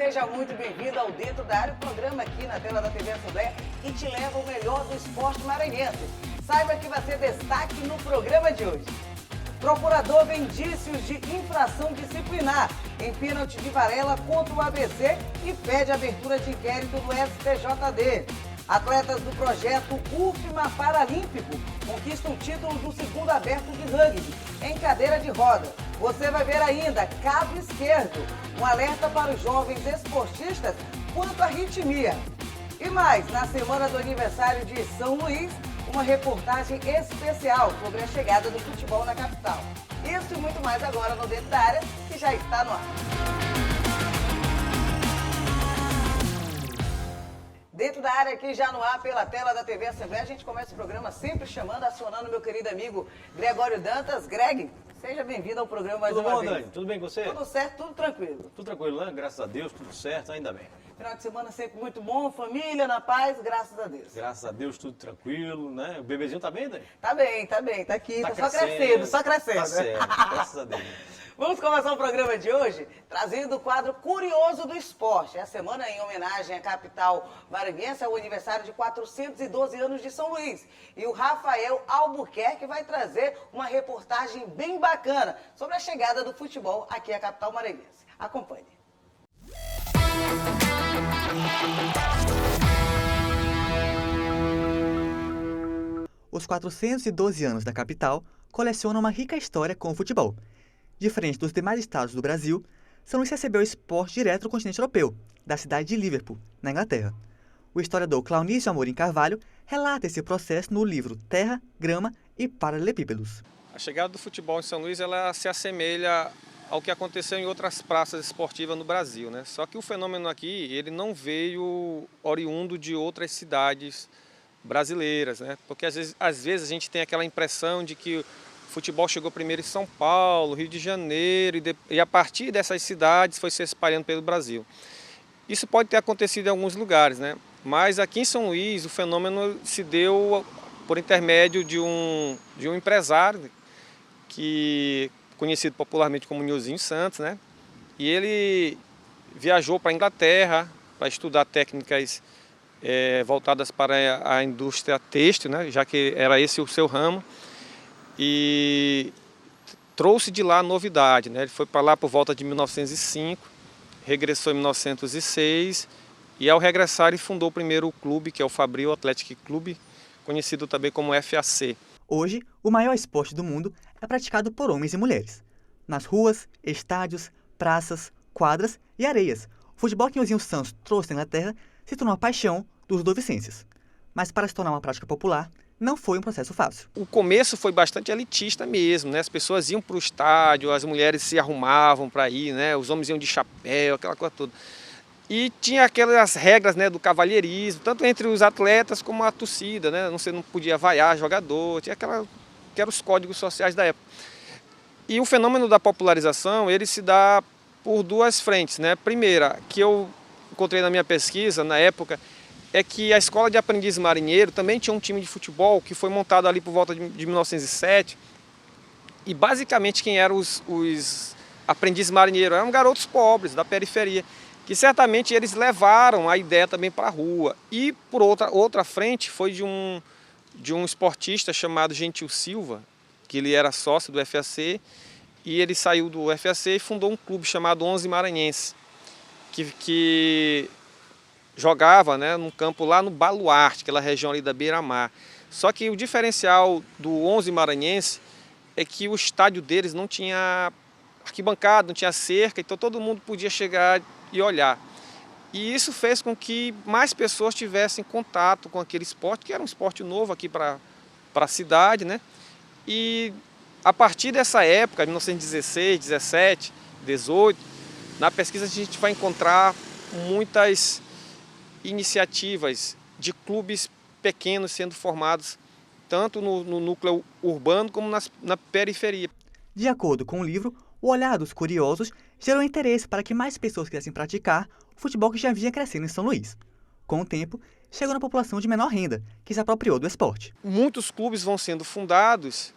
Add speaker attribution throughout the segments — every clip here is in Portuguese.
Speaker 1: seja muito bem-vindo ao Dentro da Área, o programa aqui na tela da TV Assembleia que te leva o melhor do esporte maranhense. Saiba que vai ser destaque no programa de hoje. Procurador vê indícios de infração disciplinar em pênalti de Varela contra o ABC e pede abertura de inquérito no STJD. Atletas do projeto UFMA Paralímpico conquistam o título do segundo aberto de rugby em cadeira de roda. Você vai ver ainda cabo esquerdo, um alerta para os jovens esportistas quanto à arritmia. E mais, na semana do aniversário de São Luís, uma reportagem especial sobre a chegada do futebol na capital. Isso e muito mais agora no Dentro da Área, que já está no ar. Dentro da área aqui já no ar, pela tela da TV Assembleia, a gente começa o programa sempre chamando, acionando meu querido amigo Gregório Dantas. Greg, seja bem-vindo ao programa mais uma vez.
Speaker 2: Tudo bom, Dani? Tudo bem com você?
Speaker 1: Tudo certo, tudo tranquilo.
Speaker 2: Tudo tranquilo, né? Graças a Deus, tudo certo, ainda bem.
Speaker 1: Final de semana sempre muito bom, família, na paz, graças a Deus.
Speaker 2: Graças a Deus, tudo tranquilo, né? O bebezinho tá bem, Dani?
Speaker 1: Tá bem, tá aqui,
Speaker 2: Tá
Speaker 1: só crescendo, só crescendo.
Speaker 2: Tá certo, graças a Deus.
Speaker 1: Vamos começar o programa de hoje trazendo o quadro Curioso do Esporte. É a semana em homenagem à capital maranhense, ao aniversário de 412 anos de São Luís. E o Rafael Albuquerque vai trazer uma reportagem bem bacana sobre a chegada do futebol aqui à capital maranhense. Acompanhe.
Speaker 3: Os 412 anos da capital colecionam uma rica história com o futebol. Diferente dos demais estados do Brasil, São Luís recebeu esporte direto do continente europeu, da cidade de Liverpool, na Inglaterra. O historiador Cláudio Amorim Carvalho relata esse processo no livro Terra, Grama e Paralelepípedos.
Speaker 4: A chegada do futebol em São Luís ela se assemelha ao que aconteceu em outras praças esportivas no Brasil, né? Só que o fenômeno aqui ele não veio oriundo de outras cidades brasileiras, né? Porque às vezes a gente tem aquela impressão de que o futebol chegou primeiro em São Paulo, Rio de Janeiro, e a partir dessas cidades foi se espalhando pelo Brasil. Isso pode ter acontecido em alguns lugares, né? Mas aqui em São Luís o fenômeno se deu por intermédio de um empresário conhecido popularmente como Nilzinho Santos, né? E ele viajou para a Inglaterra para estudar técnicas voltadas para a indústria têxtil, né? Já que era esse o seu ramo. E trouxe de lá a novidade, né? Ele foi para lá por volta de 1905, regressou em 1906 e ao regressar ele fundou o primeiro clube, que é o Fabril Athletic Club, conhecido também como FAC.
Speaker 3: Hoje, o maior esporte do mundo é praticado por homens e mulheres. Nas ruas, estádios, praças, quadras e areias, o futebol que Nilzinho Santos trouxe da Inglaterra se tornou a paixão dos ludovicenses. Mas para se tornar uma prática popular, não foi um processo fácil.
Speaker 4: O começo foi bastante elitista mesmo, né? As pessoas iam para o estádio, as mulheres se arrumavam para ir, né? Os homens iam de chapéu, aquela coisa toda. E tinha aquelas regras, né, do cavalheirismo, tanto entre os atletas como a torcida, né? Você não podia vaiar jogador, tinha que eram os códigos sociais da época. E o fenômeno da popularização, ele se dá por duas frentes, né? Primeira, que eu encontrei na minha pesquisa, na época, é que a Escola de Aprendiz Marinheiro também tinha um time de futebol que foi montado ali por volta de 1907. E basicamente quem eram os aprendizes marinheiros eram garotos pobres da periferia, que certamente eles levaram a ideia também para a rua. E por outra frente foi de um esportista chamado Gentil Silva, que ele era sócio do FAC, e ele saiu do FAC e fundou um clube chamado Onze Maranhense, que jogava, né, num campo lá no Baluarte, aquela região ali da Beira-Mar. Só que o diferencial do Onze Maranhense é que o estádio deles não tinha arquibancada, não tinha cerca, então todo mundo podia chegar e olhar. E isso fez com que mais pessoas tivessem contato com aquele esporte, que era um esporte novo aqui para a cidade, né? E a partir dessa época, 1916, 17, 18, na pesquisa a gente vai encontrar muitas iniciativas de clubes pequenos sendo formados tanto no núcleo urbano como na periferia.
Speaker 3: De acordo com o livro, o olhar dos curiosos gerou interesse para que mais pessoas quisessem praticar o futebol que já vinha crescendo em São Luís. Com o tempo, chegou na população de menor renda, que se apropriou do esporte.
Speaker 4: Muitos clubes vão sendo fundados.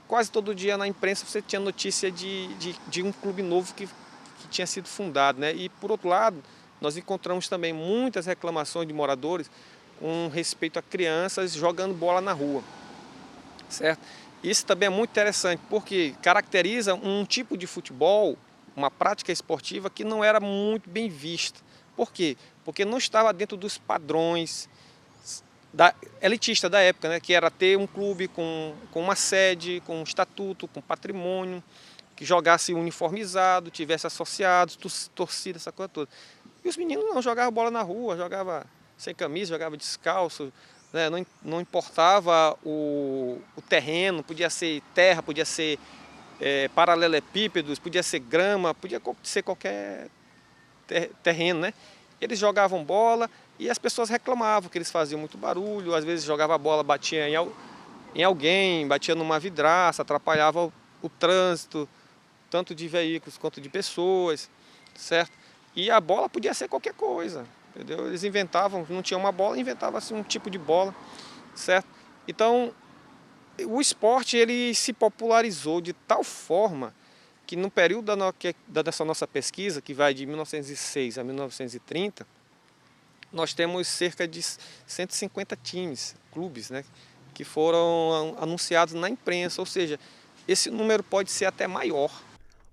Speaker 4: Quase todo dia na imprensa você tinha notícia de um clube novo que tinha sido fundado, né? E, por outro lado, nós encontramos também muitas reclamações de moradores com respeito a crianças jogando bola na rua, certo? Isso também é muito interessante, porque caracteriza um tipo de futebol, uma prática esportiva que não era muito bem vista. Por quê? Porque não estava dentro dos padrões elitista da época, né? Que era ter um clube com uma sede, com um estatuto, com patrimônio, que jogasse uniformizado, tivesse associados, torcida, essa coisa toda. E os meninos não jogavam bola na rua, jogavam sem camisa, jogava descalço, né? Não importava o terreno, podia ser terra, podia ser paralelepípedos, podia ser grama, podia ser qualquer terreno, né? Eles jogavam bola e as pessoas reclamavam que eles faziam muito barulho, às vezes jogava a bola, batia em alguém, batia numa vidraça, atrapalhava o trânsito, tanto de veículos quanto de pessoas, certo? E a bola podia ser qualquer coisa. Entendeu? Eles inventavam, não tinha uma bola, inventava-se um tipo de bola, certo? Então, o esporte ele se popularizou de tal forma que no período dessa nossa pesquisa, que vai de 1906 a 1930, nós temos cerca de 150 times, clubes, né, que foram anunciados na imprensa, ou seja, esse número pode ser até maior.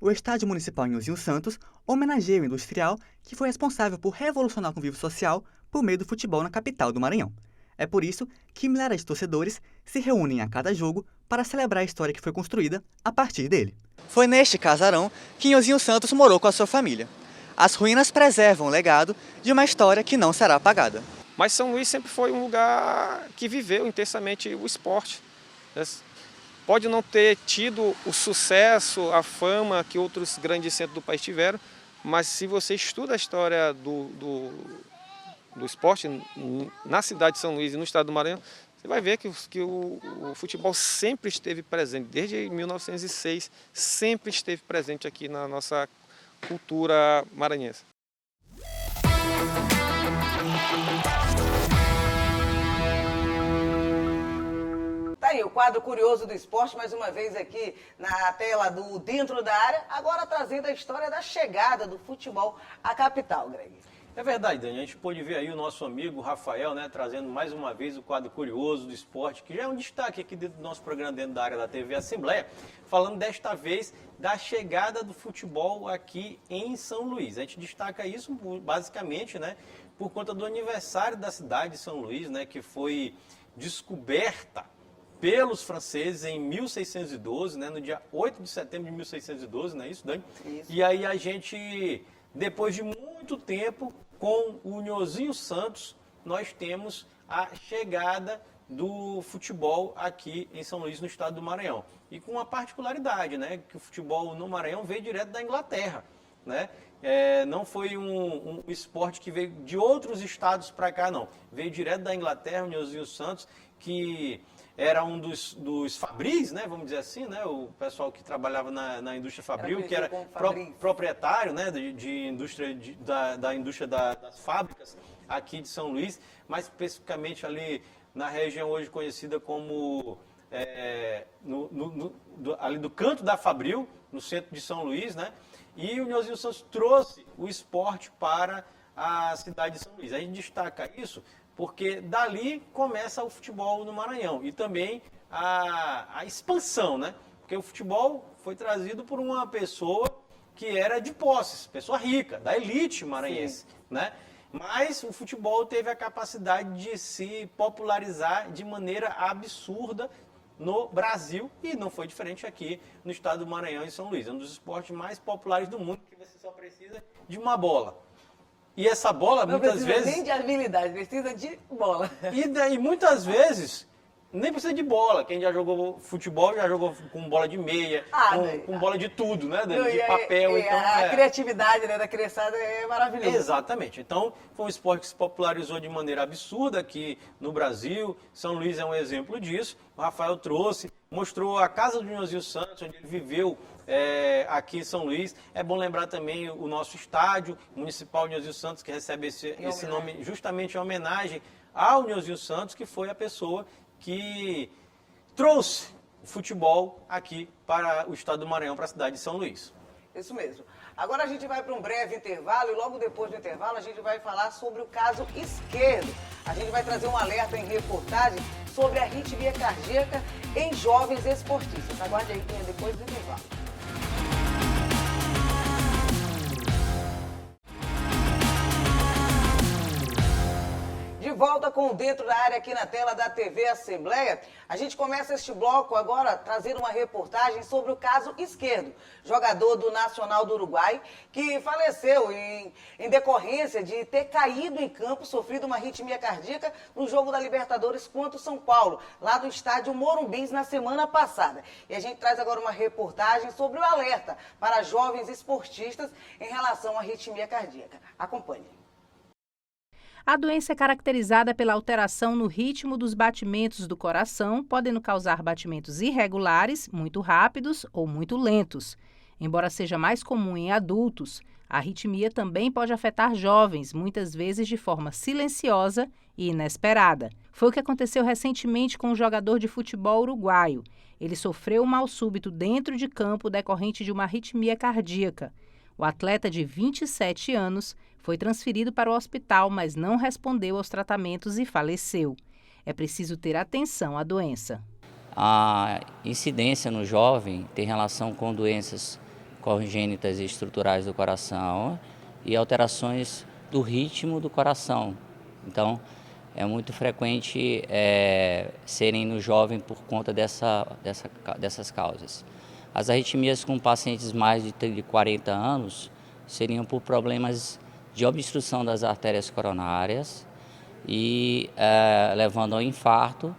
Speaker 3: O Estádio Municipal Nhozinho Santos homenageia o industrial que foi responsável por revolucionar o convívio social por meio do futebol na capital do Maranhão. É por isso que milhares de torcedores se reúnem a cada jogo para celebrar a história que foi construída a partir dele. Foi neste casarão que Nhozinho Santos morou com a sua família. As ruínas preservam o legado de uma história que não será apagada.
Speaker 4: Mas São Luís sempre foi um lugar que viveu intensamente o esporte. Pode não ter tido o sucesso, a fama que outros grandes centros do país tiveram, mas se você estuda a história do esporte na cidade de São Luís e no estado do Maranhão, você vai ver que o futebol sempre esteve presente, desde 1906, sempre esteve presente aqui na nossa cultura maranhense.
Speaker 1: Tá aí o quadro curioso do esporte, mais uma vez aqui na tela do Dentro da Área, agora trazendo a história da chegada do futebol à capital, Greg.
Speaker 2: É verdade, Dani. A gente pôde ver aí o nosso amigo Rafael, né, trazendo mais uma vez o quadro curioso do esporte, que já é um destaque aqui dentro do nosso programa, dentro da área da TV Assembleia, falando desta vez da chegada do futebol aqui em São Luís. A gente destaca isso basicamente, né, por conta do aniversário da cidade de São Luís, né, que foi descoberta pelos franceses em 1612, né, no dia 8 de setembro de 1612, não é isso, Dani? Isso. E aí a gente, depois de muito tempo, com o Nhozinho Santos, nós temos a chegada do futebol aqui em São Luís, no estado do Maranhão. E com uma particularidade, né, que o futebol no Maranhão veio direto da Inglaterra, né? Não foi um esporte que veio de outros estados para cá, não. Veio direto da Inglaterra, o Nhozinho Santos, que era um dos fabris, né, vamos dizer assim, né, o pessoal que trabalhava na indústria fabril, que era proprietário, né, da indústria das fábricas aqui de São Luís, mais especificamente ali na região hoje conhecida como ali do Canto da Fabril, no centro de São Luís, né, e o Nhozinho Santos trouxe o esporte para a cidade de São Luís. A gente destaca isso porque dali começa o futebol no Maranhão e também a expansão, né? Porque o futebol foi trazido por uma pessoa que era de posses, pessoa rica, da elite maranhense, né? Mas o futebol teve a capacidade de se popularizar de maneira absurda no Brasil e não foi diferente aqui no estado do Maranhão e São Luís. É um dos esportes mais populares do mundo, que você só precisa de uma bola. E essa bola, muitas vezes... Não precisa
Speaker 1: nem de habilidade, precisa de bola.
Speaker 2: E muitas vezes, nem precisa de bola. Quem já jogou futebol, já jogou com bola de meia, com bola de tudo, né? De papel. Então,
Speaker 1: a criatividade, né, da criançada é maravilhosa.
Speaker 2: Exatamente. Então, foi um esporte que se popularizou de maneira absurda aqui no Brasil. São Luís é um exemplo disso. O Rafael trouxe, mostrou a casa do Nhozinho Santos, onde ele viveu aqui em São Luís. É bom lembrar também o nosso estádio municipal Nhozinho Santos, que recebe esse nome justamente em homenagem ao Nhozinho Santos, que foi a pessoa que trouxe o futebol aqui para o estado do Maranhão, para a cidade de São Luís.
Speaker 1: Isso mesmo. Agora a gente vai para um breve intervalo e logo depois do intervalo a gente vai falar sobre o caso Esquerdo. A gente vai trazer um alerta em reportagem sobre a arritmia cardíaca em jovens esportistas. Aguarde aí que é depois do intervalo. De volta com o Dentro da Área aqui na tela da TV Assembleia. A gente começa este bloco agora trazendo uma reportagem sobre o caso Esquerdo, jogador do Nacional do Uruguai, que faleceu em decorrência de ter caído em campo, sofrido uma arritmia cardíaca no jogo da Libertadores contra o São Paulo, lá do estádio Morumbis na semana passada. E a gente traz agora uma reportagem sobre o alerta para jovens esportistas em relação à arritmia cardíaca. Acompanhe.
Speaker 5: A doença é caracterizada pela alteração no ritmo dos batimentos do coração, podendo causar batimentos irregulares, muito rápidos ou muito lentos. Embora seja mais comum em adultos, a arritmia também pode afetar jovens, muitas vezes de forma silenciosa e inesperada. Foi o que aconteceu recentemente com um jogador de futebol uruguaio. Ele sofreu um mal súbito dentro de campo decorrente de uma arritmia cardíaca. O atleta de 27 anos foi transferido para o hospital, mas não respondeu aos tratamentos e faleceu. É preciso ter atenção à doença.
Speaker 6: A incidência no jovem tem relação com doenças congênitas e estruturais do coração e alterações do ritmo do coração. Então, é muito frequente serem no jovem por conta dessas causas. As arritmias com pacientes mais de 40 anos seriam por problemas de obstrução das artérias coronárias e levando ao infarto,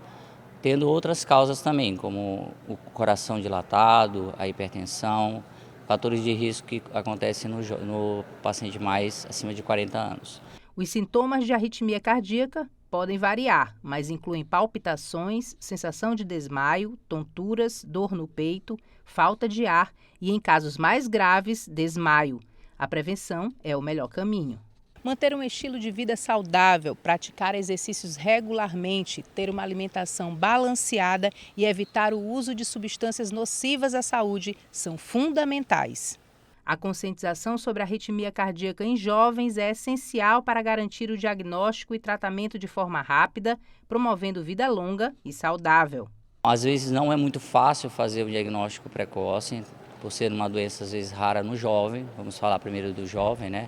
Speaker 6: tendo outras causas também, como o coração dilatado, a hipertensão, fatores de risco que acontecem no paciente mais acima de 40 anos.
Speaker 5: Os sintomas de arritmia cardíaca podem variar, mas incluem palpitações, sensação de desmaio, tonturas, dor no peito, falta de ar e, em casos mais graves, desmaio. A prevenção é o melhor caminho. Manter um estilo de vida saudável, praticar exercícios regularmente, ter uma alimentação balanceada e evitar o uso de substâncias nocivas à saúde são fundamentais. A conscientização sobre a arritmia cardíaca em jovens é essencial para garantir o diagnóstico e tratamento de forma rápida, promovendo vida longa e saudável.
Speaker 6: Às vezes não é muito fácil fazer o diagnóstico precoce, por ser uma doença às vezes rara no jovem. Vamos falar primeiro do jovem, né?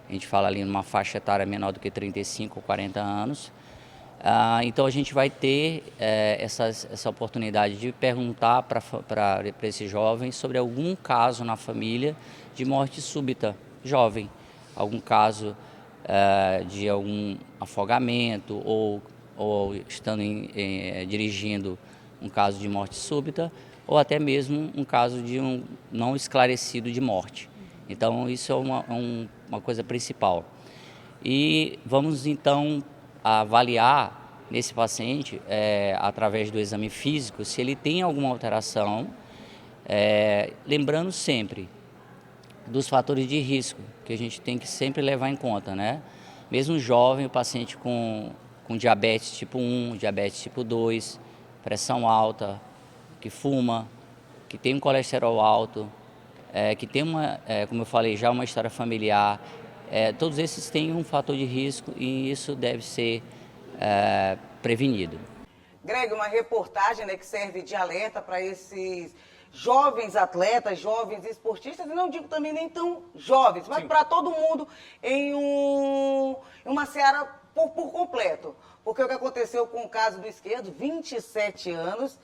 Speaker 6: A gente fala ali numa faixa etária menor do que 35 ou 40 anos. Então a gente vai ter essa oportunidade de perguntar para esse jovem sobre algum caso na família de morte súbita jovem, algum caso de algum afogamento ou estando dirigindo um caso de morte súbita ou até mesmo um caso de um não esclarecido de morte. Então isso é uma coisa principal. E vamos então avaliar nesse paciente, através do exame físico, se ele tem alguma alteração, lembrando sempre dos fatores de risco, que a gente tem que sempre levar em conta, né? Mesmo jovem, o paciente com diabetes tipo 1, diabetes tipo 2, pressão alta, que fuma, que tem um colesterol alto, que tem como eu falei, já uma história familiar, todos esses têm um fator de risco e isso deve ser prevenido.
Speaker 1: Greg, uma reportagem, né, que serve de alerta para esses jovens atletas, jovens esportistas, e não digo também nem tão jovens, mas para todo mundo em uma seara por completo. Porque o que aconteceu com o caso do Esquerdo, 27 anos,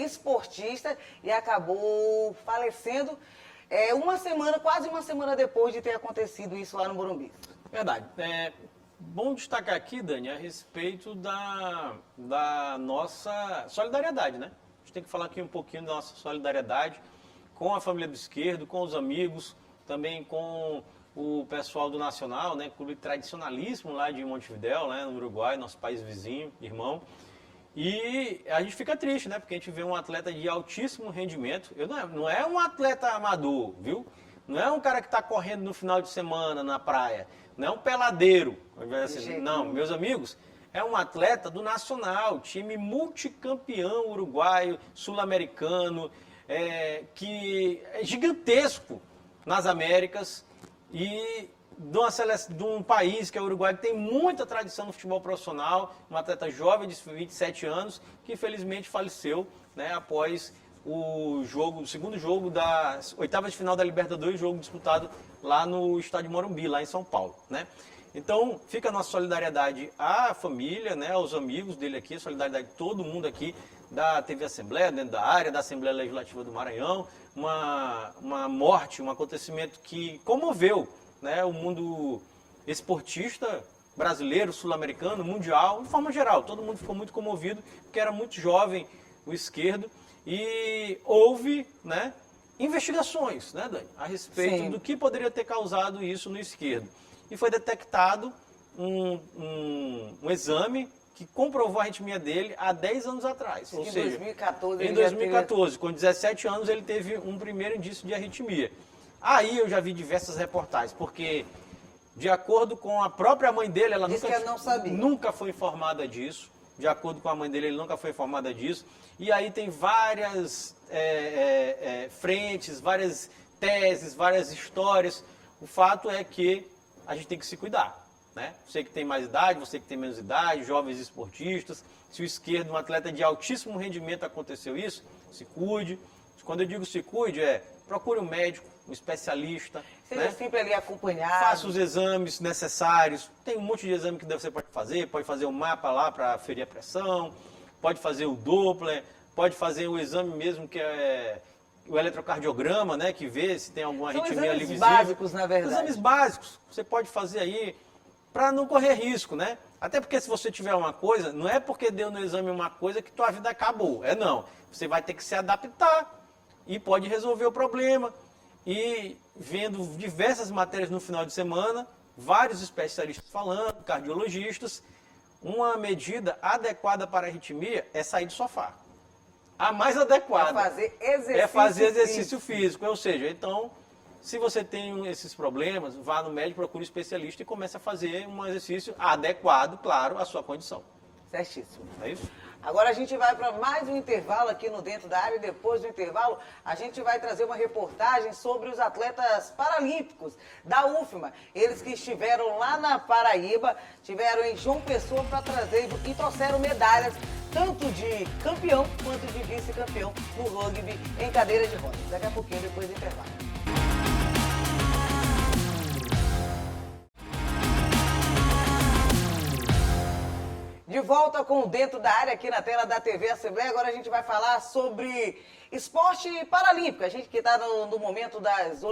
Speaker 1: esportista, e acabou falecendo quase uma semana depois de ter acontecido isso lá no Morumbi.
Speaker 2: Verdade. Bom destacar aqui, Dani, a respeito da nossa solidariedade, né? A gente tem que falar aqui um pouquinho da nossa solidariedade com a família do Esquerdo, com os amigos, também com o pessoal do Nacional, né? Clube tradicionalíssimo lá de Montevidéu, né? No Uruguai, nosso país vizinho, irmão. E a gente fica triste, né? Porque a gente vê um atleta de altíssimo rendimento. Não é um atleta amador, viu? Não é um cara que está correndo no final de semana na praia. Não é um peladeiro. Assim, não, meus amigos, é um atleta do Nacional, time multicampeão uruguaio, sul-americano, que é gigantesco. nas Américas e de um país que é o Uruguai, que tem muita tradição no futebol profissional, um atleta jovem de 27 anos, que infelizmente faleceu, né, após o segundo jogo das oitavas de final da Libertadores, jogo disputado lá no estádio Morumbi, lá em São Paulo, né? Então, fica a nossa solidariedade à família, né, aos amigos dele aqui, a solidariedade de todo mundo aqui da TV Assembleia, dentro da área da Assembleia Legislativa do Maranhão, uma morte, um acontecimento que comoveu, né, o mundo esportista brasileiro, sul-americano, mundial, de forma geral. Todo mundo ficou muito comovido, porque era muito jovem o esquerdo, e houve, né, investigações, né, Dani, a respeito do que poderia ter causado isso no esquerdo. E foi detectado um exame que comprovou a arritmia dele há 10 anos atrás. Ou seja,
Speaker 1: 2014,
Speaker 2: em 2014, com 17 anos, ele teve um primeiro indício de arritmia. Aí eu já vi diversas reportagens, porque, de acordo com a própria mãe dele, ela nunca foi informada disso. De acordo com a mãe dele, ele nunca foi informada disso. E aí tem várias frentes, várias teses, várias histórias. O fato é que a gente tem que se cuidar, né? Você que tem mais idade, você que tem menos idade, jovens esportistas. Se o esquerdo, um atleta de altíssimo rendimento, aconteceu isso, se cuide. Quando eu digo se cuide, procure um médico, um especialista.
Speaker 1: Seja sempre ali acompanhado.
Speaker 2: Faça os exames necessários. Tem um monte de exame que você pode fazer o mapa lá para aferir a pressão, pode fazer o Doppler, pode fazer o exame mesmo que é o eletrocardiograma, né, que vê se tem alguma arritmia ali visível.
Speaker 1: São exames básicos, na verdade.
Speaker 2: Exames básicos, você pode fazer aí para não correr risco, né? Até porque se você tiver uma coisa, não é porque deu no exame uma coisa que tua vida acabou. Não. Você vai ter que se adaptar e pode resolver o problema. E vendo diversas matérias no final de semana, vários especialistas falando, cardiologistas, uma medida adequada para a arritmia é sair do sofá. A mais adequada
Speaker 1: é fazer
Speaker 2: exercício físico. Ou seja, então, se você tem esses problemas, vá no médico, procure um especialista e comece a fazer um exercício adequado, claro, à sua condição.
Speaker 1: Certíssimo.
Speaker 2: É isso?
Speaker 1: Agora a gente vai para mais um intervalo aqui no Dentro da Área. Depois do intervalo, a gente vai trazer uma reportagem sobre os atletas paralímpicos da UFMA. Eles que estiveram lá na Paraíba, estiveram em João Pessoa para trazer e trouxeram medalhas, tanto de campeão quanto de vice-campeão no rugby em cadeira de rodas. Daqui a pouquinho, depois do intervalo. De volta com o Dentro da Área aqui na tela da TV Assembleia. Agora a gente vai falar sobre esporte paralímpico. A gente que está no momento das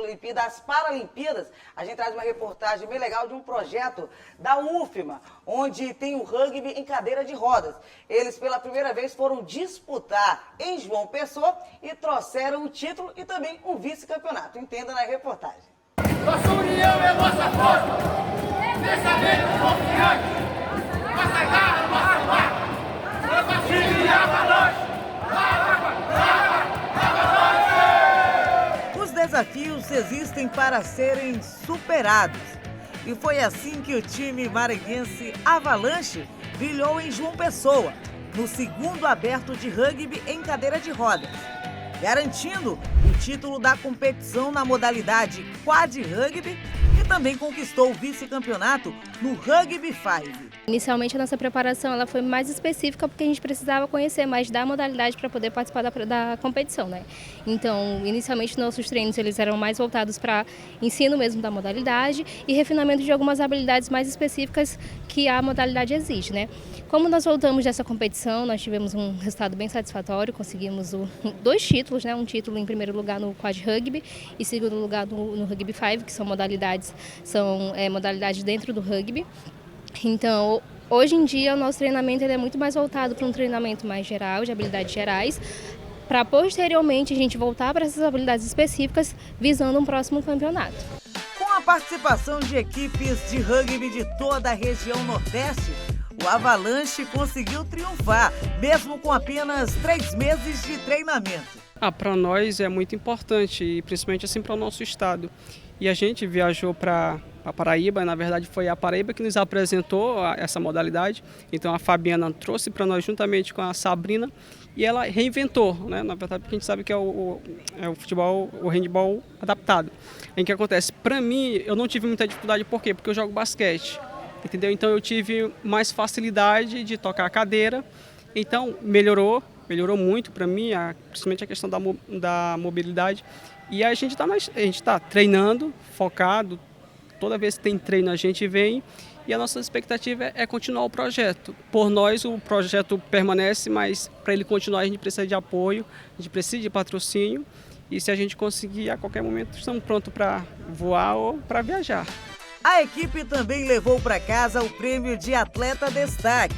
Speaker 1: Paralimpíadas, a gente traz uma reportagem bem legal de um projeto da UFMA, onde tem o rugby em cadeira de rodas. Eles pela primeira vez foram disputar em João Pessoa e trouxeram o título e também um vice-campeonato. Entenda na reportagem.
Speaker 7: Nossa união é nossa força, pensamento confiante. Nossa garra, nossa marca, nossa time e avalanche,
Speaker 1: Os desafios existem para serem superados. E foi assim que o time maranhense Avalanche brilhou em João Pessoa, no segundo aberto de rugby em cadeira de rodas, garantindo o título da competição na modalidade quad rugby e também conquistou o vice-campeonato no Rugby 5.
Speaker 8: Inicialmente a nossa preparação ela foi mais específica porque a gente precisava conhecer mais da modalidade para poder participar da competição, né? Então, inicialmente nossos treinos eles eram mais voltados para ensino mesmo da modalidade e refinamento de algumas habilidades mais específicas que a modalidade exige, né? Como nós voltamos dessa competição, nós tivemos um resultado bem satisfatório, conseguimos 2 títulos, né? Um título em primeiro lugar no quad rugby e segundo lugar no Rugby 5, que são modalidades dentro do rugby. Então, hoje em dia, o nosso treinamento ele é muito mais voltado para um treinamento mais geral, de habilidades gerais, para posteriormente a gente voltar para essas habilidades específicas, visando um próximo campeonato.
Speaker 1: Com a participação de equipes de rugby de toda a região Nordeste, o Avalanche conseguiu triunfar, mesmo com apenas 3 meses de treinamento.
Speaker 9: Para nós é muito importante, e principalmente assim para o nosso estado. e a gente viajou para a Paraíba. Na verdade, foi a Paraíba que nos apresentou essa modalidade. Então, a Fabiana trouxe para nós juntamente com a Sabrina e ela reinventou, né? Na verdade, porque a gente sabe que é o futebol, o handball adaptado. Em que acontece? Para mim, eu não tive muita dificuldade, por quê? Porque eu jogo basquete, entendeu? Então, eu tive mais facilidade de tocar a cadeira. Então, melhorou muito para mim, principalmente a questão da mobilidade. E a gente está treinando, focado. Toda vez que tem treino a gente vem e a nossa expectativa é continuar o projeto. Por nós o projeto permanece, mas para ele continuar a gente precisa de apoio, a gente precisa de patrocínio e se a gente conseguir a qualquer momento estamos prontos para voar ou para viajar.
Speaker 1: A equipe também levou para casa o prêmio de Atleta Destaque,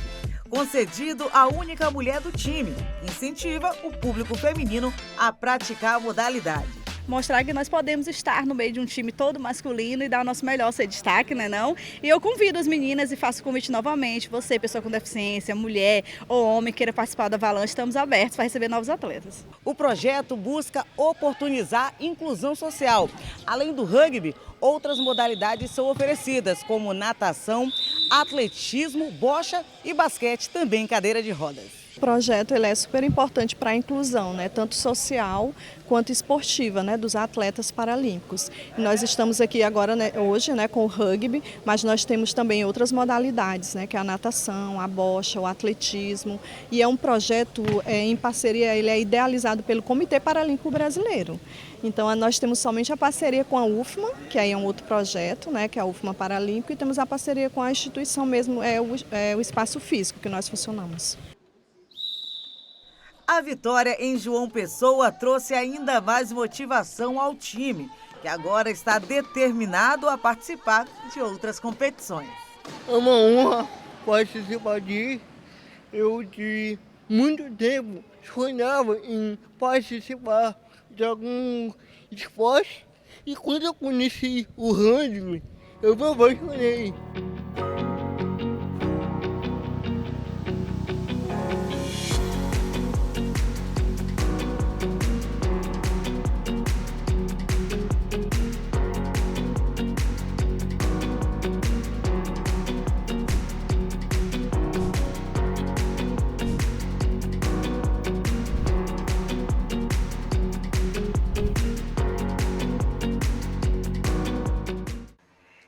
Speaker 1: concedido à única mulher do time, que incentiva o público feminino a praticar a modalidade.
Speaker 10: Mostrar que nós podemos estar no meio de um time todo masculino e dar o nosso melhor, ser destaque, né não? E eu convido as meninas e faço o convite novamente, você, pessoa com deficiência, mulher ou homem, queira participar da Avalanche, estamos abertos para receber novos atletas.
Speaker 1: O projeto busca oportunizar inclusão social. Além do rugby, outras modalidades são oferecidas, como natação, atletismo, bocha e basquete, também em cadeira de rodas.
Speaker 11: O projeto ele é super importante para a inclusão, né, tanto social quanto esportiva, né, dos atletas paralímpicos. Nós estamos aqui agora, né, hoje, né, com o rugby, mas nós temos também outras modalidades, né, que é a natação, a bocha, o atletismo. E é um projeto em parceria, ele é idealizado pelo Comitê Paralímpico Brasileiro. Então nós temos somente a parceria com a UFMA, que aí é um outro projeto, né, que é a UFMA Paralímpico, e temos a parceria com a instituição mesmo, o espaço físico que nós funcionamos.
Speaker 1: A vitória em João Pessoa trouxe ainda mais motivação ao time, que agora está determinado a participar de outras competições.
Speaker 12: É uma honra participar disso. Eu de muito tempo sonhava em participar de algum esporte e quando eu conheci o rugby, eu me apaixonei.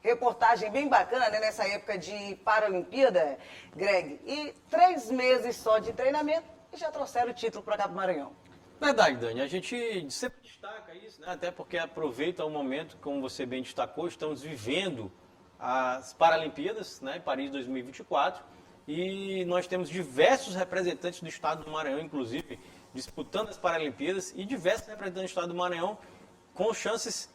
Speaker 1: Reportagem bem bacana, né, nessa época de Paralimpíada, Greg. E 3 meses só de treinamento e já trouxeram o título para cá do Maranhão.
Speaker 2: Verdade, Dani. A gente sempre destaca isso, né? Até porque aproveita o momento, como você bem destacou, estamos vivendo as Paralimpíadas, né, Paris 2024, e nós temos diversos representantes do estado do Maranhão, inclusive, disputando as Paralimpíadas e diversos representantes do estado do Maranhão com chances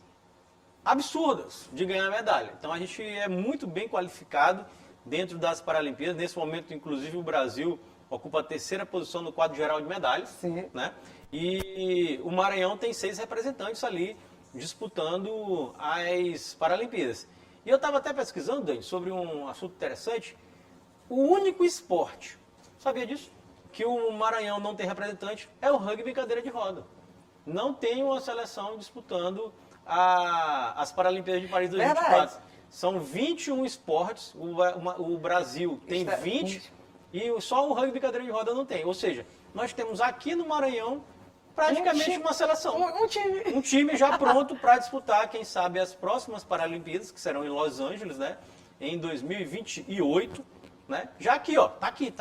Speaker 2: absurdas de ganhar medalha. Então a gente é muito bem qualificado dentro das Paralimpíadas. Nesse momento, inclusive, o Brasil ocupa a 3ª posição no quadro geral de medalhas.
Speaker 1: Sim.
Speaker 2: Né? E o Maranhão tem 6 representantes ali disputando as Paralimpíadas. E eu estava até pesquisando, Dani, sobre um assunto interessante. O único esporte, sabia disso? Que o Maranhão não tem representante é o rugby em cadeira de roda. Não tem uma seleção disputando as Paralimpíadas de Paris 2024. Verdade. São 21 esportes, o Brasil tem 20 e só o rugby cadeira de roda não tem. Ou seja, nós temos aqui no Maranhão praticamente uma seleção. Um time já pronto para disputar, quem sabe, as próximas Paralimpíadas, que serão em Los Angeles, né, em 2028. Né? Já aqui, ó, tá aqui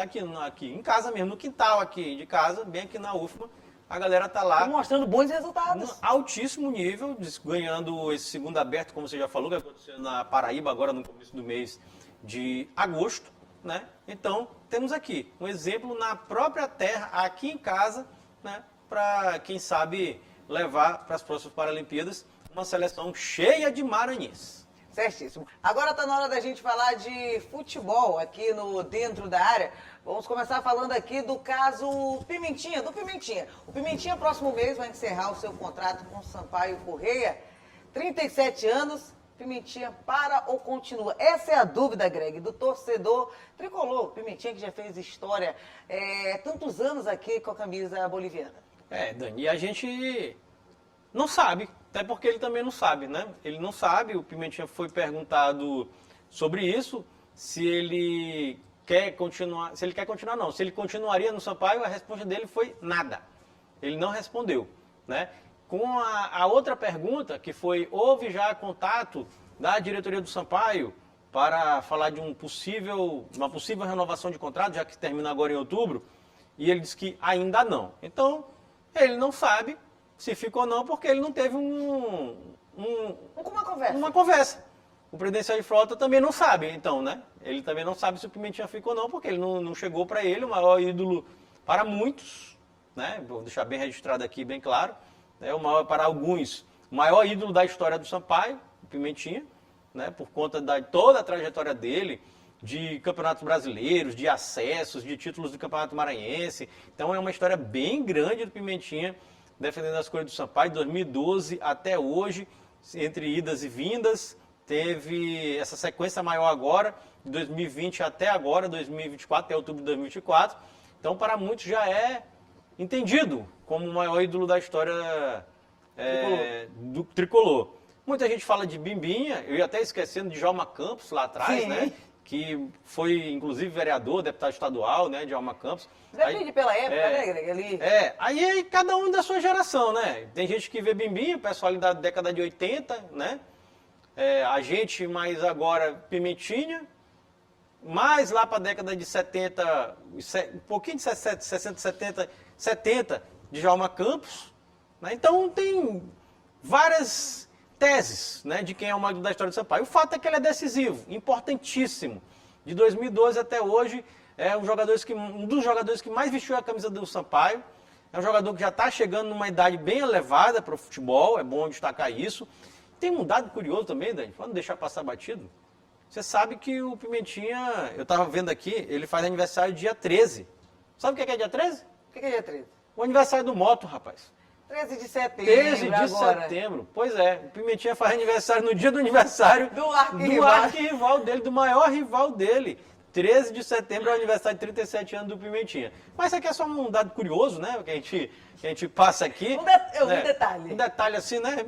Speaker 2: em casa mesmo, no quintal aqui de casa, bem aqui na UFMA. A galera tá lá
Speaker 1: mostrando bons resultados.
Speaker 2: Altíssimo nível, ganhando esse segundo aberto, como você já falou, que aconteceu na Paraíba agora no começo do mês de agosto, né? Então, temos aqui um exemplo na própria terra, aqui em casa, né? Para, quem sabe, levar para as próximas Paralimpíadas uma seleção cheia de maranhenses.
Speaker 1: Certíssimo. Agora está na hora da gente falar de futebol aqui no Dentro da Área. Vamos começar falando aqui do caso Pimentinha, do Pimentinha. O Pimentinha, próximo mês, vai encerrar o seu contrato com o Sampaio Corrêa. 37 anos, Pimentinha para ou continua? Essa é a dúvida, Greg, do torcedor tricolor. Pimentinha que já fez história tantos anos aqui com a camisa boliviana.
Speaker 2: Dani, a gente não sabe Até porque ele também não sabe, né? Ele não sabe, o Pimentinha foi perguntado sobre isso, se ele quer continuar, não, se ele continuaria no Sampaio, a resposta dele foi nada. Ele não respondeu, né? Com a outra pergunta, que foi, houve já contato da diretoria do Sampaio para falar de uma possível renovação de contrato, já que termina agora em outubro, e ele disse que ainda não. Então, ele não sabe se fica ou não, porque ele não teve uma conversa. O Presidencial de Frota também não sabe, então, né? Ele também não sabe se o Pimentinha fica ou não, porque ele não chegou para ele, o maior ídolo para muitos, né? Vou deixar bem registrado aqui, bem claro, né? Para alguns, o maior ídolo da história do Sampaio, o Pimentinha, né? Por conta de toda a trajetória dele, de campeonatos brasileiros, de acessos, de títulos do Campeonato Maranhense. Então é uma história bem grande do Pimentinha, defendendo as cores do Sampaio, de 2012 até hoje, entre idas e vindas. Teve essa sequência maior agora, de 2020 até agora, 2024, até outubro de 2024. Então, para muitos, já é entendido como o maior ídolo da história do tricolor. Muita gente fala de Bimbinha, eu ia até esquecendo de Djalma Campos lá atrás, né? Que foi, inclusive, vereador, deputado estadual, né? Djalma Campos.
Speaker 1: Depende pela época, né, Greg? Ali.
Speaker 2: Aí cada um da sua geração, né? Tem gente que vê Bimbinha, o pessoal ali da década de 80, né? A gente mais agora Pimentinha, mais lá para a década de 70, um pouquinho de 60, 70, de Djalma Campos. Né? Então tem várias teses, né, de quem é o maior da história do Sampaio. O fato é que ele é decisivo, importantíssimo. De 2012 até hoje, é um dos jogadores que mais vestiu a camisa do Sampaio. É um jogador que já está chegando numa idade bem elevada para o futebol, é bom destacar isso. Tem um dado curioso também, Dani, para não deixar passar batido. Você sabe que o Pimentinha, eu estava vendo aqui, ele faz aniversário dia 13. Sabe o que é dia 13?
Speaker 1: O que é dia 13?
Speaker 2: O aniversário do Moto, rapaz.
Speaker 1: 13 de setembro
Speaker 2: 13 de setembro. Pois é, o Pimentinha faz aniversário no dia do aniversário do arquirrival dele, do maior rival dele. 13 de setembro é o aniversário de 37 anos do Pimentinha. Mas isso aqui é só um dado curioso, né? Que a gente passa aqui.
Speaker 1: Um detalhe.
Speaker 2: Um detalhe assim, né?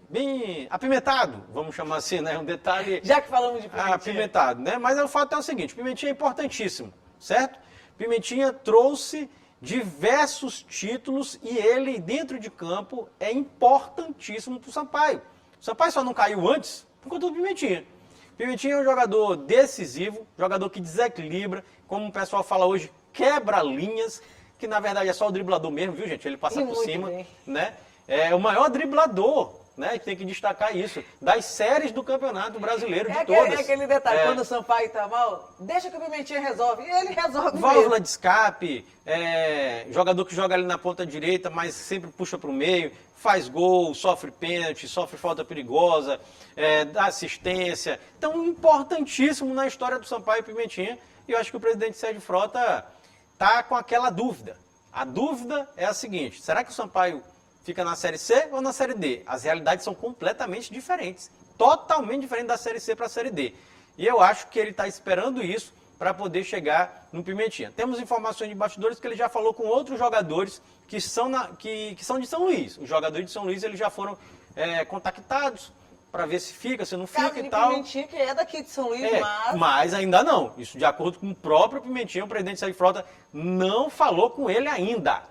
Speaker 2: Bem apimentado, vamos chamar assim, né? Um detalhe.
Speaker 1: Já que falamos de Pimentinha.
Speaker 2: Apimentado, né? Mas o fato é o seguinte: o Pimentinha é importantíssimo, certo? Pimentinha trouxe diversos títulos e ele, dentro de campo, é importantíssimo para o Sampaio. O Sampaio só não caiu antes por conta do Pimentinha. Pimentinha é um jogador decisivo, jogador que desequilibra, como o pessoal fala hoje, quebra linhas, que na verdade é só o driblador mesmo, viu, gente? Ele passa por cima, né? É o maior driblador, né? Tem que destacar isso, das séries do Campeonato Brasileiro, de todas.
Speaker 1: É aquele detalhe, quando o Sampaio tá mal, deixa que o Pimentinha resolve, e ele resolve
Speaker 2: válvula
Speaker 1: mesmo.
Speaker 2: De escape, jogador que joga ali na ponta direita, mas sempre puxa para o meio, faz gol, sofre pênalti, sofre falta perigosa, dá assistência. Então, importantíssimo na história do Sampaio Pimentinha. E eu acho que o presidente Sérgio Frota está com aquela dúvida. A dúvida é a seguinte: será que o Sampaio fica na Série C ou na Série D? As realidades são completamente diferentes. Totalmente diferentes da Série C para a Série D. E eu acho que ele está esperando isso para poder chegar no Pimentinha. Temos informações de bastidores que ele já falou com outros jogadores que são de São Luís. Os jogadores de São Luís eles já foram contactados para ver se fica, se não fica e tal.
Speaker 1: Pimentinha, que é daqui de São Luís,
Speaker 2: mas ainda não. Isso de acordo com o próprio Pimentinha, o presidente Sérgio Frota não falou com ele ainda.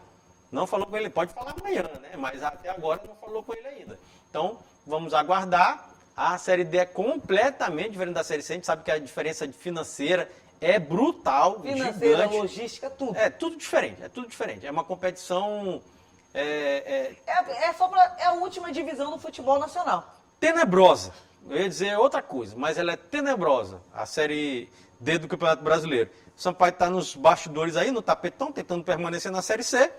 Speaker 2: Não falou com ele, pode falar amanhã, né? Mas até agora não falou com ele ainda. Então, vamos aguardar. A Série D é completamente diferente da Série C. A gente sabe que a diferença financeira é brutal,
Speaker 1: financeira,
Speaker 2: gigante.
Speaker 1: Logística, tudo.
Speaker 2: É tudo diferente. É uma competição...
Speaker 1: É a última divisão do futebol nacional.
Speaker 2: Tenebrosa. Eu ia dizer outra coisa, mas ela é tenebrosa. A Série D do Campeonato Brasileiro. O Sampaio está nos bastidores aí, no tapetão, tentando permanecer na Série C.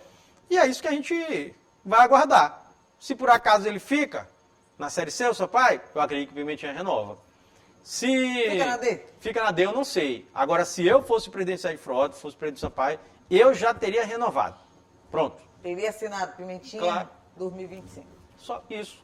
Speaker 2: E é isso que a gente vai aguardar. Se por acaso ele fica na Série C, o Sampaio, eu acredito que o Pimentinha renova.
Speaker 1: Fica na D?
Speaker 2: Fica na D, eu não sei. Agora, se eu fosse o presidente Sérgio Frota, fosse o presidente do Sampaio, eu já teria renovado. Pronto.
Speaker 1: Teria assinado Pimentinha,
Speaker 2: claro.
Speaker 1: 2025.
Speaker 2: Só isso.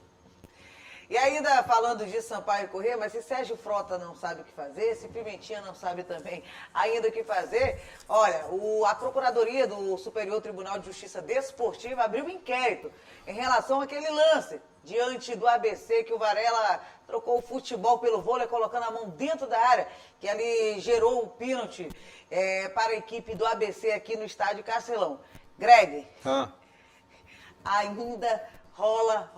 Speaker 1: E ainda falando de Sampaio Corrêa, mas se Sérgio Frota não sabe o que fazer, se Pimentinha não sabe também ainda o que fazer, olha, a Procuradoria do Superior Tribunal de Justiça Desportiva abriu um inquérito em relação àquele lance diante do ABC, que o Varela trocou o futebol pelo vôlei, colocando a mão dentro da área, que ali gerou um pênalti para a equipe do ABC aqui no estádio Castelão. Greg, ainda rola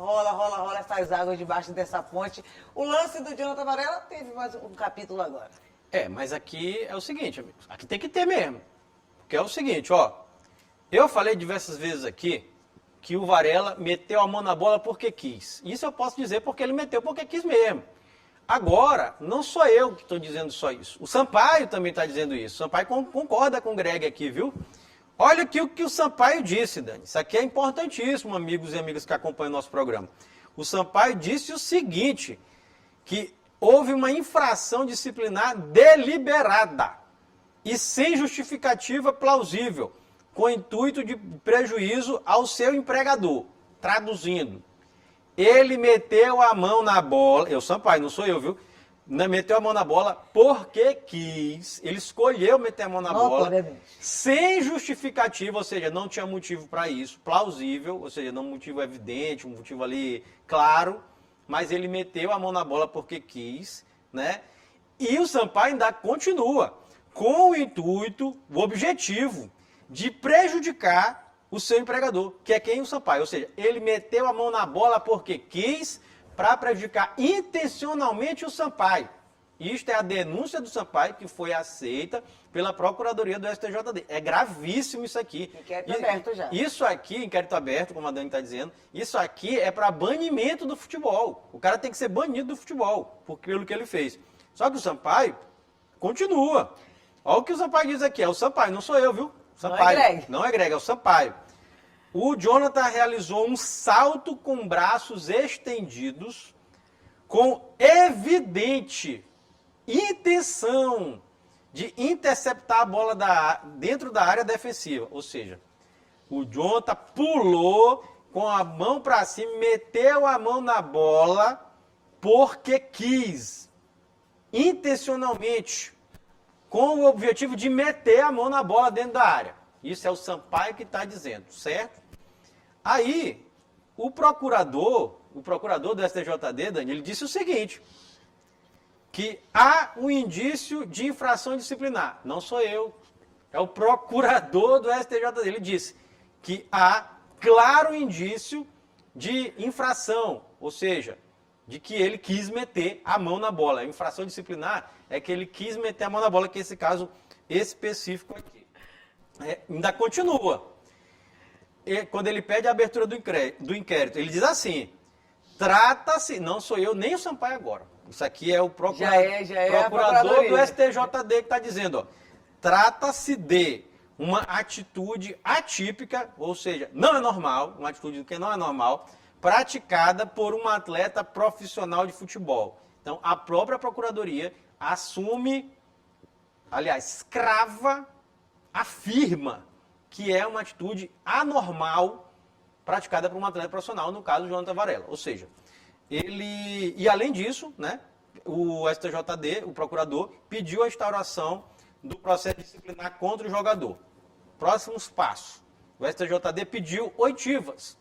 Speaker 1: essas águas debaixo dessa ponte. O lance do Jonathan Varela teve mais um capítulo agora.
Speaker 2: Mas aqui é o seguinte, amigos, aqui tem que ter mesmo. Porque é o seguinte, ó, eu falei diversas vezes aqui que o Varela meteu a mão na bola porque quis. Isso eu posso dizer porque ele meteu porque quis mesmo. Agora, não sou eu que estou dizendo só isso. O Sampaio também está dizendo isso. O Sampaio concorda com o Greg aqui, viu? Olha aqui o que o Sampaio disse, Dani. Isso aqui é importantíssimo, amigos e amigas que acompanham o nosso programa. O Sampaio disse o seguinte, que houve uma infração disciplinar deliberada e sem justificativa plausível, com o intuito de prejuízo ao seu empregador. Traduzindo, ele meteu a mão na bola, eu Sampaio, não sou eu, viu? Meteu a mão na bola porque quis, ele escolheu meter a mão na bola, sem justificativa, ou seja, não tinha motivo para isso, plausível, ou seja, não um motivo evidente, um motivo ali claro, mas ele meteu a mão na bola porque quis, né? E o Sampaio ainda continua, com o intuito, o objetivo, de prejudicar o seu empregador, que é quem? O Sampaio. Ou seja, ele meteu a mão na bola porque quis, para prejudicar intencionalmente o Sampaio. Isto é a denúncia do Sampaio, que foi aceita pela Procuradoria do STJD. É gravíssimo isso aqui.
Speaker 1: Inquérito aberto já.
Speaker 2: Isso aqui, inquérito aberto, como a Dani está dizendo, isso aqui é para banimento do futebol. O cara tem que ser banido do futebol, pelo que ele fez. Só que o Sampaio continua. Olha o que o Sampaio diz aqui. É o Sampaio, não sou eu, viu? Sampaio.
Speaker 1: Não é Greg.
Speaker 2: Não é Greg, é o Sampaio. O Jonathan realizou um salto com braços estendidos com evidente intenção de interceptar a bola dentro da área defensiva. Ou seja, o Jonathan pulou com a mão para cima, meteu a mão na bola porque quis, intencionalmente, com o objetivo de meter a mão na bola dentro da área. Isso é o Sampaio que está dizendo, certo? Aí, o procurador do STJD, Dani, ele disse o seguinte, que há um indício de infração disciplinar. Não sou eu, é o procurador do STJD. Ele disse que há claro indício de infração, ou seja, de que ele quis meter a mão na bola. A infração disciplinar é que ele quis meter a mão na bola, que é esse caso específico aqui. Ainda continua. Quando ele pede a abertura do inquérito, ele diz assim, trata-se, não sou eu nem o Sampaio agora, isso aqui é o procurador do STJD que está dizendo, ó, trata-se de uma atitude atípica, ou seja, não é normal, uma atitude que não é normal, praticada por um atleta profissional de futebol. Então, a própria Procuradoria assume, aliás, afirma que é uma atitude anormal praticada por um atleta profissional, no caso, o Jonathan Varela. Ou seja, e além disso, né, o STJD, o procurador, pediu a instauração do processo disciplinar contra o jogador. Próximos passos. O STJD pediu oitivas,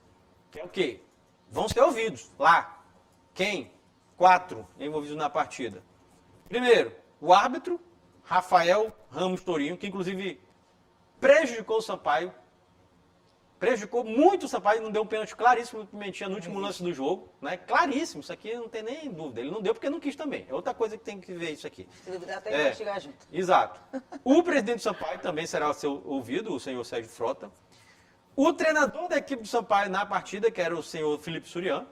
Speaker 2: que é o quê? Vão ser ouvidos lá. Quem? 4 envolvidos na partida. Primeiro, o árbitro, Rafael Ramos Tourinho, que inclusive prejudicou o Sampaio, prejudicou muito o Sampaio, não deu um pênalti claríssimo para o Pimentinha no último lance do jogo, né? Claríssimo, isso aqui não tem nem dúvida. Ele não deu porque não quis também. É outra coisa que tem que ver isso aqui.
Speaker 1: Se duvidar, até investigar junto.
Speaker 2: Exato. O presidente do Sampaio também será ouvido, o senhor Sérgio Frota. O treinador da equipe do Sampaio na partida, que era o senhor Felipe Surian.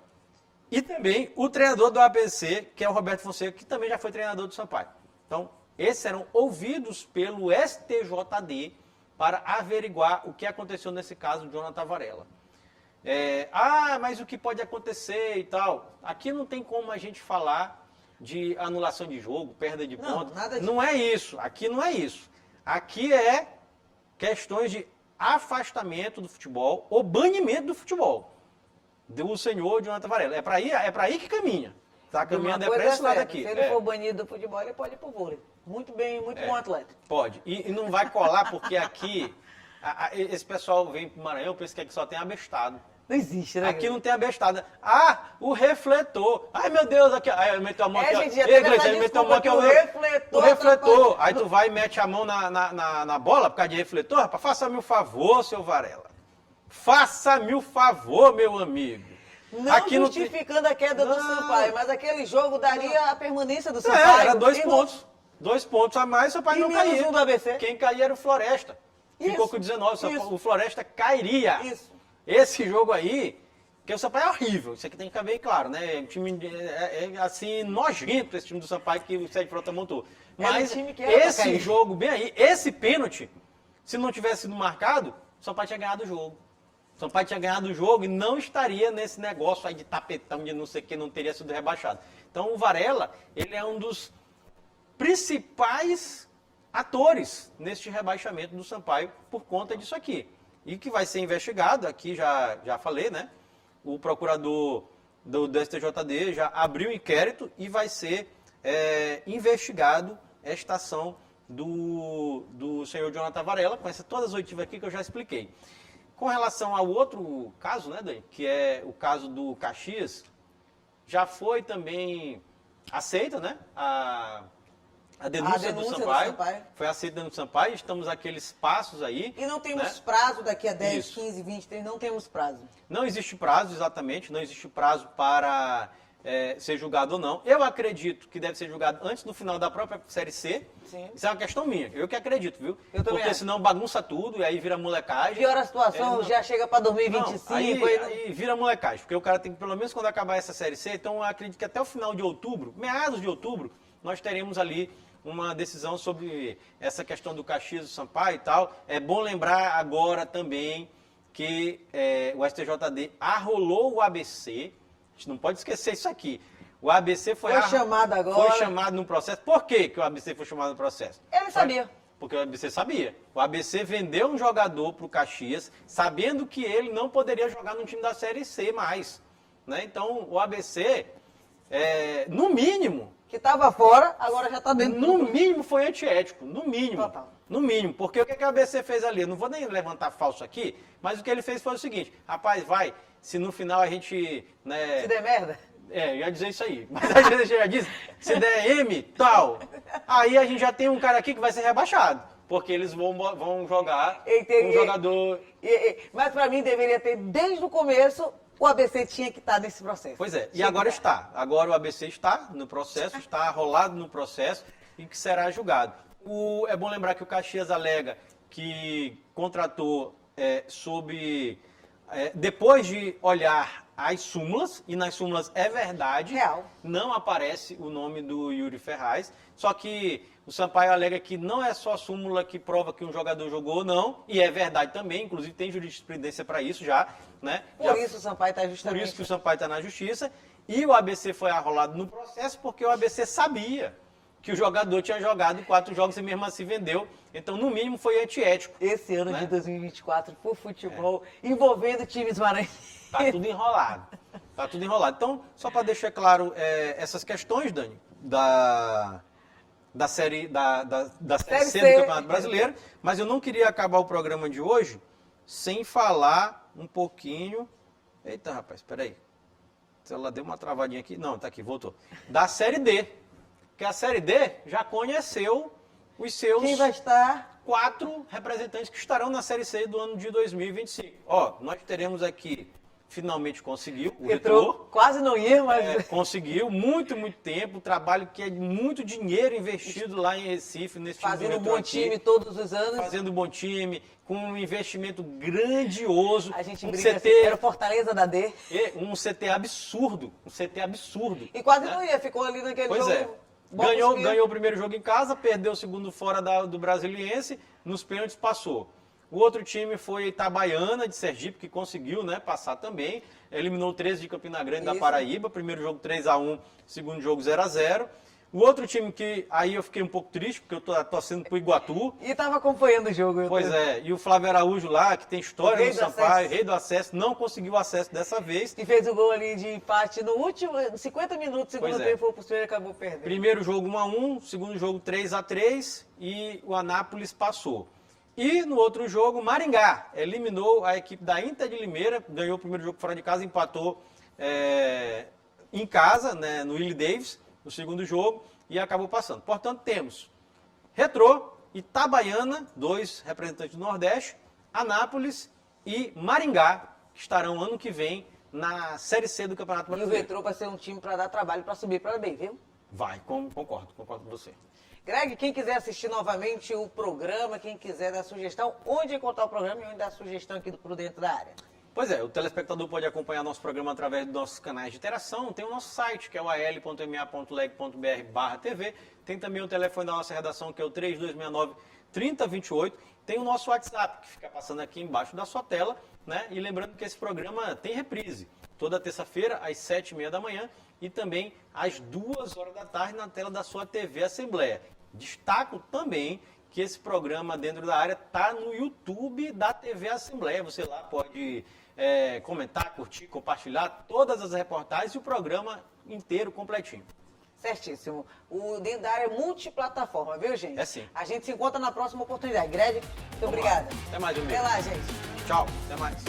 Speaker 2: E também o treinador do ABC, que é o Roberto Fonseca, que também já foi treinador do Sampaio. Então, esses serão ouvidos pelo STJD para averiguar o que aconteceu nesse caso do Jonathan Varela. Mas o que pode acontecer e tal? Aqui não tem como a gente falar de anulação de jogo, perda de pontos. Não é isso. Aqui não é isso. Aqui é questões de afastamento do futebol ou banimento do futebol. do senhor Jonathan Varela. É para aí que caminha. Tá caminhando
Speaker 1: Uma
Speaker 2: para
Speaker 1: coisa
Speaker 2: esse lado
Speaker 1: certa,
Speaker 2: aqui.
Speaker 1: Se ele for banido do futebol, ele pode ir pro vôlei. Muito bem, muito bom atleta.
Speaker 2: Pode. E não vai colar porque aqui, esse pessoal vem pro Maranhão, pensa que aqui só tem abestado.
Speaker 1: Não existe, né?
Speaker 2: Aqui não tem abestada. Ah, o refletor. Ai, meu Deus, aqui. Aí ele meteu a mão aqui.
Speaker 1: gente, já
Speaker 2: Ei,
Speaker 1: teve
Speaker 2: Gleice,
Speaker 1: essa
Speaker 2: ele meteu a mão aqui.
Speaker 1: desculpa que
Speaker 2: O refletor. Aí tu vai e mete a mão na bola por causa de refletor. Rapaz, faça-me o favor, seu Varela. Faça-me o favor, meu amigo.
Speaker 1: Não
Speaker 2: aqui
Speaker 1: justificando a queda do Sampaio, mas aquele jogo daria a permanência do
Speaker 2: Sampaio.
Speaker 1: Sampaio.
Speaker 2: Era 2 pontos. 2 pontos a mais, o Sampaio não caía.
Speaker 1: Um do ABC.
Speaker 2: Quem caía era o Floresta. Ficou com 19, o Floresta cairia.
Speaker 1: Isso.
Speaker 2: Esse jogo aí, porque o Sampaio é horrível, isso aqui tem que ficar bem claro, né? Um time assim, nojento esse time do Sampaio que o Sérgio Frota montou. Mas esse jogo, bem aí, esse pênalti, se não tivesse sido marcado, o Sampaio tinha ganhado o jogo. O Sampaio tinha ganhado o jogo e não estaria nesse negócio aí de tapetão, de não sei o que, não teria sido rebaixado. Então o Varela, ele é um dos principais atores neste rebaixamento do Sampaio por conta disso aqui. E que vai ser investigado, aqui já falei, né? O procurador do STJD já abriu o inquérito e vai ser investigado esta ação do senhor Jonathan Varela, com todas as oitivas aqui que eu já expliquei. Com relação ao outro caso, né, Dani, que é o caso do Caxias, já foi também aceita, né, a denúncia do Sampaio. Foi aceita a denúncia do Sampaio, estamos naqueles passos aí.
Speaker 1: E não temos
Speaker 2: né?
Speaker 1: prazo daqui a 10, 15, 20, 30, não temos prazo.
Speaker 2: Não existe prazo, exatamente, não existe prazo para ser julgado ou não. Eu acredito que deve ser julgado antes do final da própria Série C.
Speaker 1: Sim.
Speaker 2: Isso é uma questão minha, eu que acredito, viu?
Speaker 1: Eu também
Speaker 2: Porque
Speaker 1: acho.
Speaker 2: senão bagunça tudo e aí vira molecagem.
Speaker 1: Piora a situação, já chega para 2025.
Speaker 2: Aí vira molecagem, porque o cara tem que, pelo menos quando acabar essa Série C, então eu acredito que até o final de outubro, meados de outubro, nós teremos ali uma decisão sobre essa questão do Caxias, do Sampaio e tal. É bom lembrar agora também que o STJD arrolou o ABC. A gente não pode esquecer isso aqui. O ABC foi
Speaker 1: chamado agora.
Speaker 2: Foi chamado no processo. Por que o ABC foi chamado no processo?
Speaker 1: Ele sabia.
Speaker 2: Porque o ABC sabia. O ABC vendeu um jogador para o Caxias, sabendo que ele não poderia jogar no time da Série C mais. Né? Então, o ABC, no mínimo...
Speaker 1: Que estava fora, agora já está dentro.
Speaker 2: No mínimo foi antiético, no mínimo.
Speaker 1: Total.
Speaker 2: No mínimo, porque o que a ABC fez ali? Eu não vou nem levantar falso aqui, mas o que ele fez foi o seguinte, rapaz, se no final a gente... Né,
Speaker 1: se der merda?
Speaker 2: Eu ia dizer isso aí, mas a gente já disse, se der M, tal, aí a gente já tem um cara aqui que vai ser rebaixado, porque eles vão jogar um jogador...
Speaker 1: Mas para mim deveria ter, desde o começo... O ABC tinha que estar nesse processo.
Speaker 2: Pois é, e agora está. Agora o ABC está no processo, está arrolado no processo e que será julgado. É bom lembrar que o Caxias alega que contratou depois de olhar as súmulas, e nas súmulas é verdade, não aparece o nome do Yuri Ferraz, só que o Sampaio alega que não é só a súmula que prova que um jogador jogou ou não, e é verdade também, inclusive tem jurisprudência para isso já, né?
Speaker 1: Por isso o Sampaio está justamente...
Speaker 2: Por isso que o Sampaio está na justiça, e o ABC foi arrolado no processo porque o ABC sabia que o jogador tinha jogado 4 jogos e mesmo assim vendeu, então no mínimo foi antiético.
Speaker 1: Esse ano de 2024 por futebol, envolvendo times maranhenses.
Speaker 2: Tá tudo enrolado. Tá tudo enrolado. Então, só para deixar claro essas questões, Dani, da série C do Campeonato Brasileiro, mas eu não queria acabar o programa de hoje sem falar um pouquinho... Eita, rapaz, espera aí. O celular deu uma travadinha aqui. Não, tá aqui, voltou. Da Série D. Porque a Série D já conheceu os seus...
Speaker 1: Quem vai estar?
Speaker 2: 4 representantes que estarão na Série C do ano de 2025. Ó, nós teremos aqui... Finalmente conseguiu, o Retrô.
Speaker 1: Quase não ia, mas...
Speaker 2: conseguiu, muito tempo, trabalho que é muito dinheiro investido lá em Recife, nesse time do Retrô.
Speaker 1: Fazendo bom time todos os anos.
Speaker 2: Fazendo bom time, com um investimento grandioso.
Speaker 1: A gente brinca assim, era o Fortaleza da D.
Speaker 2: Um CT absurdo,
Speaker 1: E quase não ia, ficou ali naquele jogo.
Speaker 2: Ganhou o primeiro jogo em casa, perdeu o segundo fora do Brasiliense, nos pênaltis passou. O outro time foi Itabaiana, de Sergipe, que conseguiu, né, passar também. Eliminou 13 de Campina Grande da Paraíba. Primeiro jogo 3-1, segundo jogo 0-0. O outro time que aí eu fiquei um pouco triste, porque eu tô torcendo pro Iguatu.
Speaker 1: E estava acompanhando o jogo.
Speaker 2: Pois é, e o Flávio Araújo lá, que tem história no Sampaio,
Speaker 1: acesso.
Speaker 2: rei do acesso, não conseguiu acesso dessa vez.
Speaker 1: E fez o gol ali de empate no último, 50 minutos do segundo tempo, foi pro Cruzeiro e acabou perdendo.
Speaker 2: Primeiro jogo 1-1, segundo jogo 3-3 e o Anápolis passou. E no outro jogo, Maringá eliminou a equipe da Inter de Limeira, ganhou o primeiro jogo fora de casa, empatou em casa, né, no Willie Davis, no segundo jogo, e acabou passando. Portanto, temos Retrô, Itabaiana, 2 representantes do Nordeste, Anápolis e Maringá, que estarão ano que vem na Série C do Campeonato Brasileiro.
Speaker 1: E o Retrô vai ser um time para dar trabalho, para subir para bem, viu?
Speaker 2: Vai, concordo com você.
Speaker 1: Greg, quem quiser assistir novamente o programa, quem quiser dar sugestão, onde encontrar o programa e onde dar sugestão aqui Por Dentro da Área?
Speaker 2: Pois é, o telespectador pode acompanhar nosso programa através dos nossos canais de interação. Tem o nosso site, que é o al.ma.leg.br/TV. Tem também o telefone da nossa redação, que é o 3269-3028. Tem o nosso WhatsApp, que fica passando aqui embaixo da sua tela, né? E lembrando que esse programa tem reprise toda terça-feira, às 7h30 da manhã, e também às 2h da tarde na tela da sua TV Assembleia. Destaco também que esse programa Dentro da Área está no YouTube da TV Assembleia. Você lá pode comentar, curtir, compartilhar todas as reportagens e o programa inteiro, completinho.
Speaker 1: Certíssimo. O Dentro da Área é multiplataforma, viu, gente?
Speaker 2: É sim.
Speaker 1: A gente se encontra na próxima oportunidade. Greg, muito obrigada.
Speaker 2: Até mais, meu amigo.
Speaker 1: Até lá, gente.
Speaker 2: Tchau, até mais.